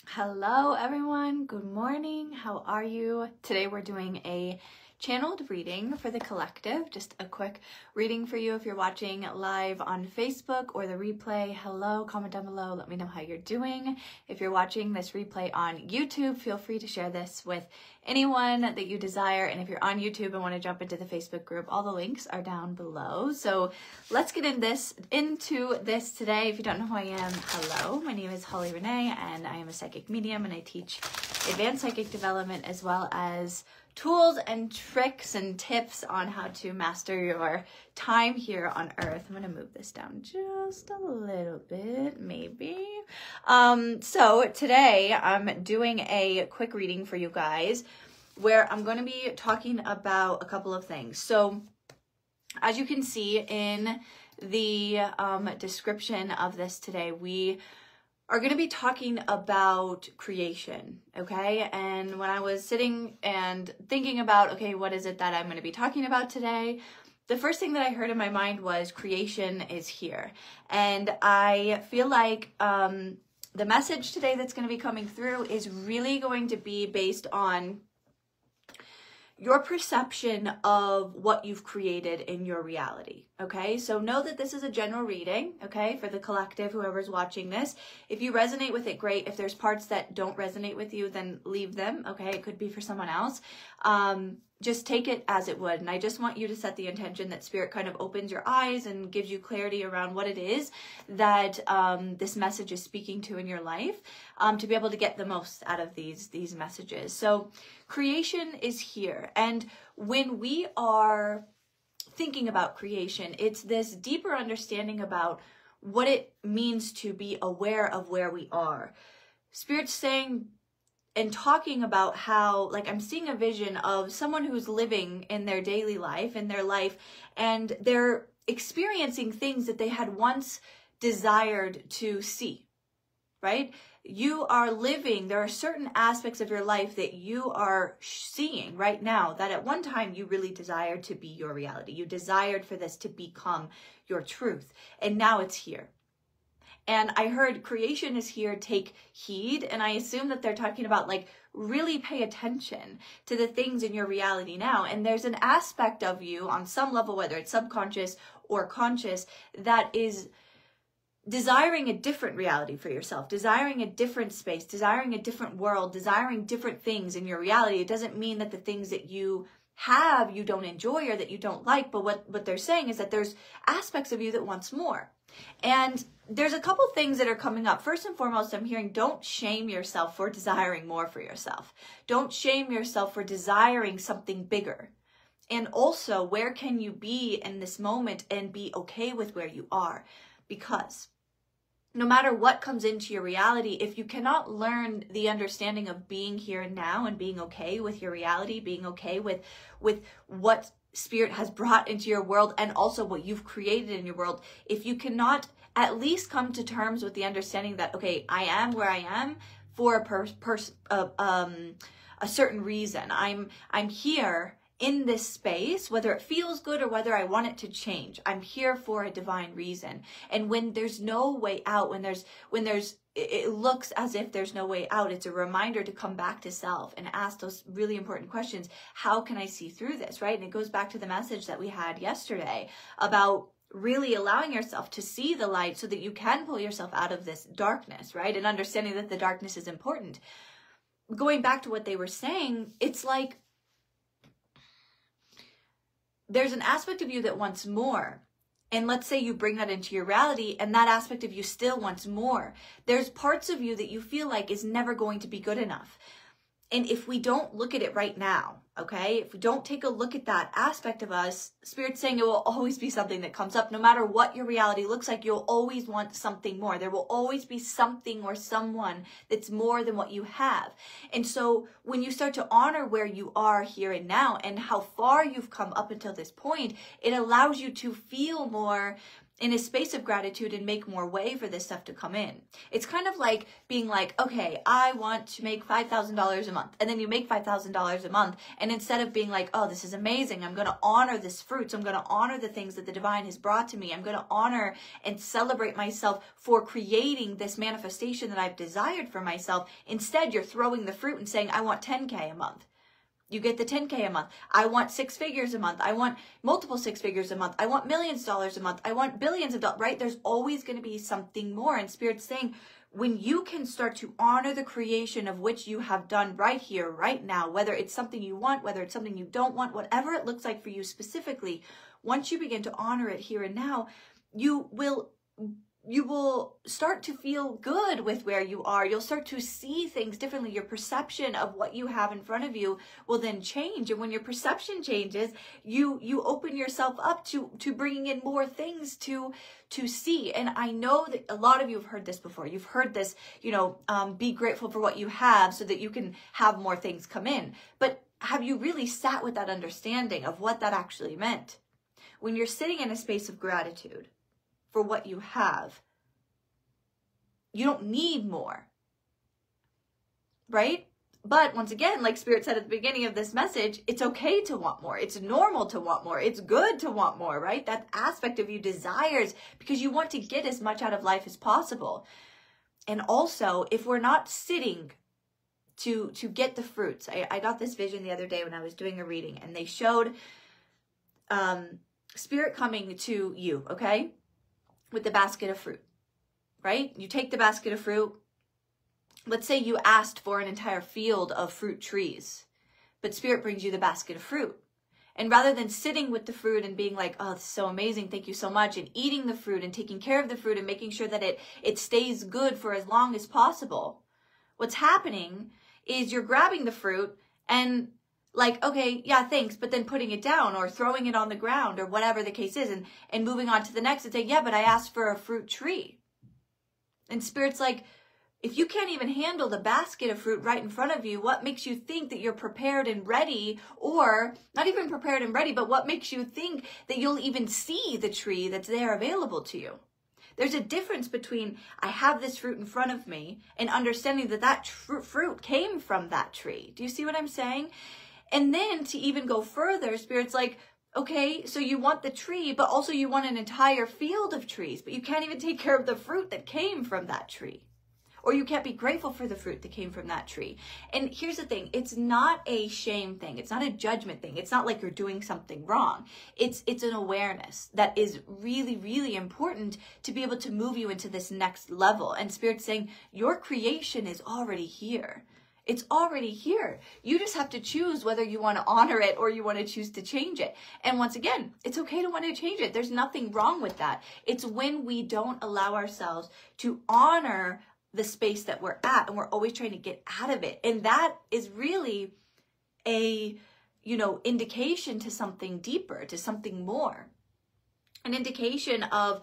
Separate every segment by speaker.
Speaker 1: Hello everyone, good morning, how are you? Today we're doing a channeled reading for the collective, just a quick reading for you if you're watching live on Facebook or the replay. Hello, comment down below, let me know how you're doing. If you're watching this replay on YouTube, feel free to share this with anyone that you desire, and if you're on YouTube and want to jump into the Facebook group, all the links are down below. So let's get into this today. If you don't know who I am, hello, my name is Holly Renee and I am a psychic medium, and I teach advanced psychic development as well as tools and tricks and tips on how to master your time here on earth. I'm going to move this down just a little bit, maybe. So today I'm doing a quick reading for you guys where I'm going to be talking about a couple of things. So as you can see in the description of this today, we are going to be talking about creation, okay? And when I was sitting and thinking about, okay, what is it that I'm going to be talking about today, the first thing that I heard in my mind was creation is here. And I feel like the message today that's going to be coming through is really going to be based on your perception of what you've created in your reality, okay? So know that this is a general reading, okay, for the collective, whoever's watching this. If you resonate with it, great. If there's parts that don't resonate with you, then leave them, okay? It could be for someone else. Just take it as it would. And I just want you to set the intention that Spirit kind of opens your eyes and gives you clarity around what it is that this message is speaking to in your life, to be able to get the most out of these messages. So creation is here. And when we are thinking about creation, it's this deeper understanding about what it means to be aware of where we are. Spirit's saying and talking about how, like, I'm seeing a vision of someone who's living in their daily life, in their life, and they're experiencing things that they had once desired to see, right? You are living, there are certain aspects of your life that you are seeing right now that at one time you really desired to be your reality. You desired for this to become your truth, and now it's here. And I heard creation is here, take heed. And I assume that they're talking about, like, really pay attention to the things in your reality now. And there's an aspect of you on some level, whether it's subconscious or conscious, that is desiring a different reality for yourself, desiring a different space, desiring a different world, desiring different things in your reality. It doesn't mean that the things that you have you don't enjoy or that you don't like, but what they're saying is that there's aspects of you that wants more. And there's a couple things that are coming up. First and foremost, I'm hearing, don't shame yourself for desiring more for yourself. Don't shame yourself for desiring something bigger. And also, where can you be in this moment and be okay with where you are? Because no matter what comes into your reality, if you cannot learn the understanding of being here and now and being okay with your reality, being okay with what Spirit has brought into your world and also what you've created in your world, if you cannot at least come to terms with the understanding that, okay, I am where I am for a certain reason. I'm here in this space, whether it feels good or whether I want it to change. I'm here for a divine reason. And when there's no way out, when it looks as if there's no way out, it's a reminder to come back to self and ask those really important questions. How can I see through this, right? And it goes back to the message that we had yesterday about really allowing yourself to see the light so that you can pull yourself out of this darkness, right? And understanding that the darkness is important. Going back to what they were saying, it's like there's an aspect of you that wants more. And let's say you bring that into your reality and that aspect of you still wants more. There's parts of you that you feel like is never going to be good enough. And if we don't look at it right now, okay, if we don't take a look at that aspect of us, Spirit's saying it will always be something that comes up. No matter what your reality looks like, you'll always want something more. There will always be something or someone that's more than what you have. And so when you start to honor where you are here and now and how far you've come up until this point, it allows you to feel more in a space of gratitude and make more way for this stuff to come in. It's kind of like being like, okay, I want to make $5,000 a month. And then you make $5,000 a month. And instead of being like, oh, this is amazing, I'm going to honor this fruit. So I'm going to honor the things that the divine has brought to me. I'm going to honor and celebrate myself for creating this manifestation that I've desired for myself. Instead, you're throwing the fruit and saying, I want 10K a month. You get the 10K a month. I want 6 figures a month. I want multiple 6 figures a month. I want millions of dollars a month. I want billions of dollars, right? There's always going to be something more. And Spirit's saying, when you can start to honor the creation of which you have done right here, right now, whether it's something you want, whether it's something you don't want, whatever it looks like for you specifically, once you begin to honor it here and now, you will start to feel good with where you are. You'll start to see things differently. Your perception of what you have in front of you will then change. And when your perception changes, you open yourself up to bringing in more things to see. And I know that a lot of you have heard this before. You've heard this, be grateful for what you have so that you can have more things come in. But have you really sat with that understanding of what that actually meant? When you're sitting in a space of gratitude for what you have, you don't need more, right? But once again, like Spirit said at the beginning of this message, it's okay to want more. It's normal to want more. It's good to want more, right? That aspect of you desires because you want to get as much out of life as possible. And also, if we're not sitting to get the fruits, I got this vision the other day when I was doing a reading, and they showed Spirit coming to you, okay? With the basket of fruit, right? You take the basket of fruit. Let's say you asked for an entire field of fruit trees, but Spirit brings you the basket of fruit. And rather than sitting with the fruit and being like, oh, this is so amazing, thank you so much, and eating the fruit and taking care of the fruit and making sure that it stays good for as long as possible, what's happening is you're grabbing the fruit and like, okay, yeah, thanks, but then putting it down or throwing it on the ground or whatever the case is, and moving on to the next and saying, yeah, but I asked for a fruit tree. And Spirit's like, if you can't even handle the basket of fruit right in front of you, what makes you think that you're prepared and ready, or not even prepared and ready, but what makes you think that you'll even see the tree that's there available to you? There's a difference between I have this fruit in front of me and understanding that fruit came from that tree. Do you see what I'm saying? And then to even go further, Spirit's like, okay, so you want the tree, but also you want an entire field of trees, but you can't even take care of the fruit that came from that tree. Or you can't be grateful for the fruit that came from that tree. And here's the thing, it's not a shame thing. It's not a judgment thing. It's not like you're doing something wrong. It's an awareness that is really, really important to be able to move you into this next level. And Spirit's saying, your creation is already here. It's already here. You just have to choose whether you want to honor it or you want to choose to change it. And once again, it's okay to want to change it. There's nothing wrong with that. It's when we don't allow ourselves to honor the space that we're at and we're always trying to get out of it. And that is really a, indication to something deeper, to something more. An indication of,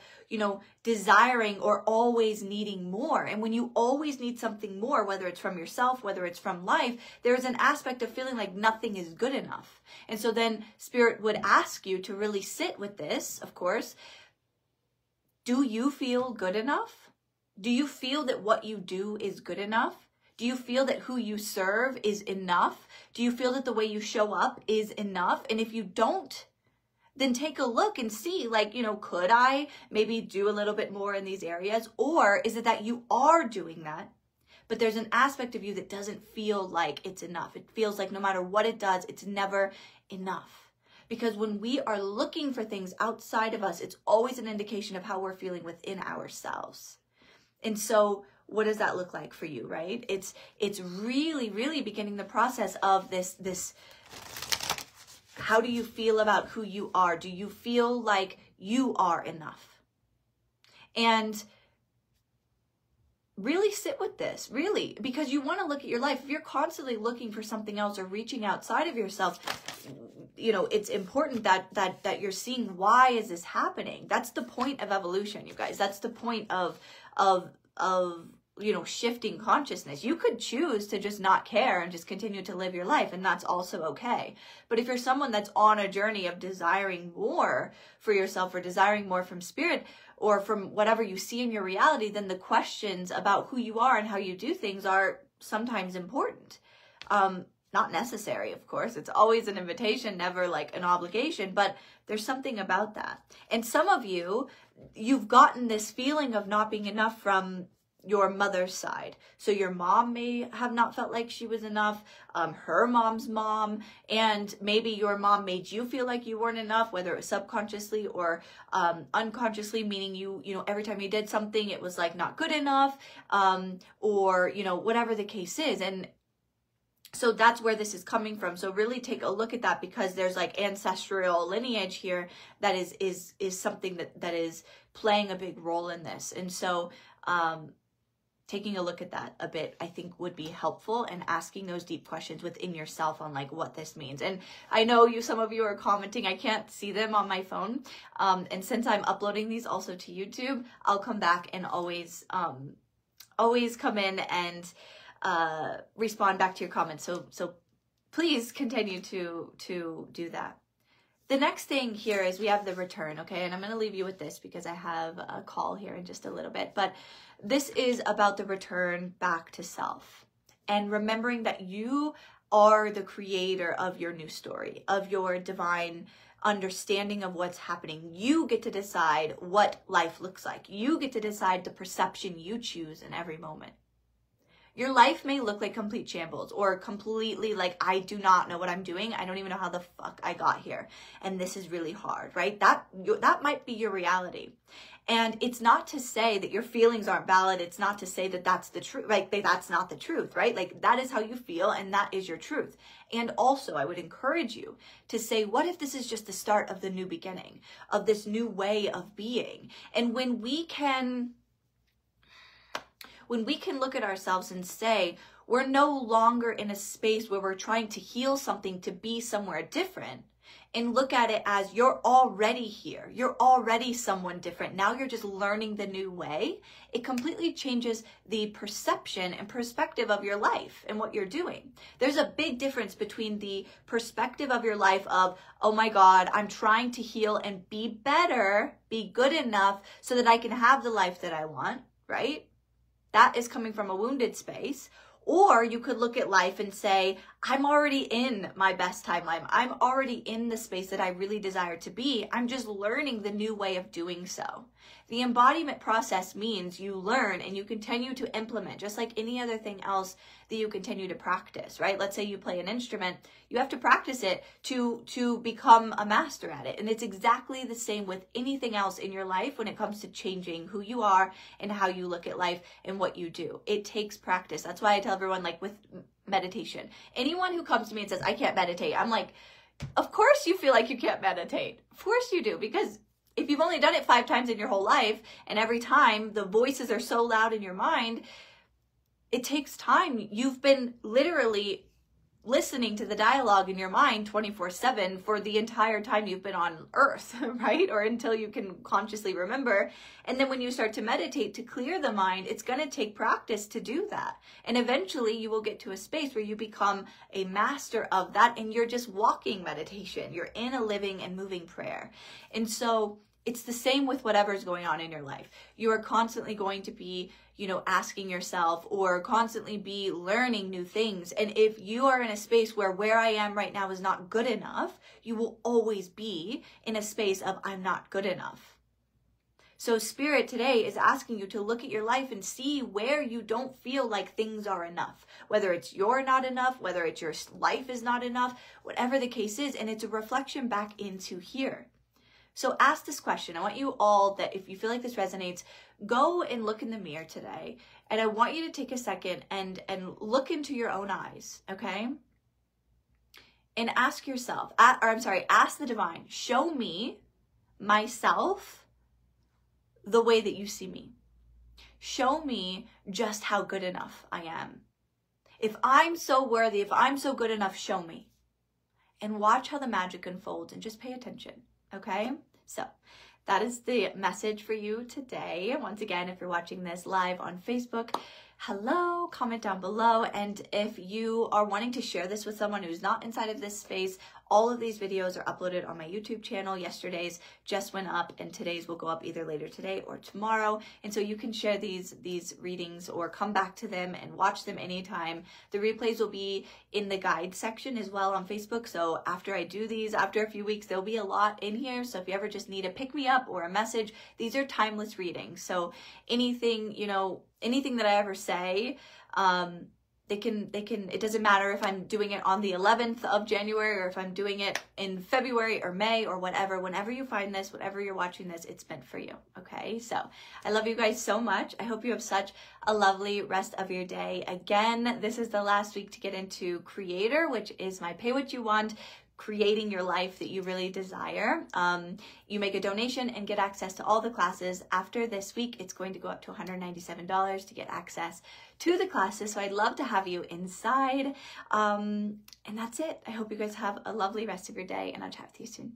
Speaker 1: desiring or always needing more. And when you always need something more, whether it's from yourself, whether it's from life, there's an aspect of feeling like nothing is good enough. And so then Spirit would ask you to really sit with this, of course. Do you feel good enough? Do you feel that what you do is good enough? Do you feel that who you serve is enough? Do you feel that the way you show up is enough? And if you don't, then take a look and see, could I maybe do a little bit more in these areas? Or is it that you are doing that, but there's an aspect of you that doesn't feel like it's enough? It feels like no matter what it does, it's never enough. Because when we are looking for things outside of us, it's always an indication of how we're feeling within ourselves. And so what does that look like for you, right? It's really, really beginning the process of this. How do you feel about who you are? Do you feel like you are enough? And really sit with this, really, because you want to look at your life. If you're constantly looking for something else or reaching outside of yourself, it's important that you're seeing, why is this happening? That's the point of evolution, you guys. That's the point of shifting consciousness. You could choose to just not care and just continue to live your life, and that's also okay. But if you're someone that's on a journey of desiring more for yourself, or desiring more from spirit, or from whatever you see in your reality, then the questions about who you are and how you do things are sometimes important. Not necessary, of course. It's always an invitation, never like an obligation, but there's something about that. And some of you've gotten this feeling of not being enough from your mother's side. So your mom may have not felt like she was enough, her mom's mom, and maybe your mom made you feel like you weren't enough, whether it was subconsciously or unconsciously, meaning you every time you did something, it was like not good enough, or whatever the case is. And so that's where this is coming from. So really take a look at that, because there's like ancestral lineage here that is something that is playing a big role in this. And so taking a look at that a bit, I think, would be helpful, and asking those deep questions within yourself on like what this means. And I know some of you are commenting. I can't see them on my phone. And since I'm uploading these also to YouTube, I'll come back and always come in and respond back to your comments. So please continue to do that. The next thing here is we have the return, okay? And I'm going to leave you with this because I have a call here in just a little bit. But this is about the return back to self, and remembering that you are the creator of your new story, of your divine understanding of what's happening. You get to decide what life looks like. You get to decide the perception you choose in every moment. Your life may look like complete shambles, or completely like, I do not know what I'm doing. I don't even know how the fuck I got here. And this is really hard, right? That might be your reality. And it's not to say that your feelings aren't valid. It's not to say that that's the truth. Like, that's not the truth, right? Like, that is how you feel, and that is your truth. And also, I would encourage you to say, what if this is just the start of the new beginning, of this new way of being? And when we can look at ourselves and say, we're no longer in a space where we're trying to heal something to be somewhere different, and look at it as you're already here. You're already someone different. Now you're just learning the new way. It completely changes the perception and perspective of your life and what you're doing. There's a big difference between the perspective of your life of, oh my God, I'm trying to heal and be better, be good enough so that I can have the life that I want, right? That is coming from a wounded space. Or you could look at life and say, I'm already in my best timeline. I'm already in the space that I really desire to be. I'm just learning the new way of doing so. The embodiment process means you learn and you continue to implement, just like any other thing else that you continue to practice, right? Let's say you play an instrument, you have to practice it to become a master at it. And it's exactly the same with anything else in your life when it comes to changing who you are and how you look at life and what you do. It takes practice. That's why I tell everyone, like with meditation, anyone who comes to me and says, I can't meditate, I'm like, of course you feel like you can't meditate. Of course you do, because if you've only done it 5 times in your whole life, and every time the voices are so loud in your mind, it takes time. You've been literally listening to the dialogue in your mind 24/7 for the entire time you've been on earth, right? Or until you can consciously remember. And then when you start to meditate to clear the mind, it's going to take practice to do that. And eventually you will get to a space where you become a master of that, and you're just walking meditation. You're in a living and moving prayer. And so it's the same with whatever's going on in your life. You are constantly going to be, asking yourself, or constantly be learning new things. And if you are in a space where I am right now is not good enough, you will always be in a space of I'm not good enough. So Spirit today is asking you to look at your life and see where you don't feel like things are enough. Whether it's you're not enough, whether it's your life is not enough, whatever the case is. And it's a reflection back into here. So ask this question. I want you all, that if you feel like this resonates, go and look in the mirror today. And I want you to take a second and look into your own eyes, okay? And ask yourself, ask the divine, show me myself the way that you see me. Show me just how good enough I am. If I'm so worthy, if I'm so good enough, show me. And watch how the magic unfolds, and just pay attention. Okay, so that is the message for you today. Once again, if you're watching this live on Facebook, hello, comment down below. And if you are wanting to share this with someone who's not inside of this space, all of these videos are uploaded on my YouTube channel. Yesterday's just went up and today's will go up either later today or tomorrow. And so you can share these readings or come back to them and watch them anytime. The replays will be in the guide section as well on Facebook. So after I do these, after a few weeks, there'll be a lot in here. So if you ever just need a pick me up or a message, these are timeless readings. So anything, you know, anything that I ever say, it doesn't matter if I'm doing it on the 11th of January or if I'm doing it in February or May or whatever. Whenever you find this, whenever you're watching this, it's meant for you. Okay, so I love you guys so much. I hope you have such a lovely rest of your day. Again, this is the last week to get into Creator, which is my pay what you want, creating your life that you really desire. You make a donation and get access to all the classes. After this week, it's going to go up to $197 to get access to the classes. So I'd love to have you inside. And that's it. I hope you guys have a lovely rest of your day, and I'll chat with you soon.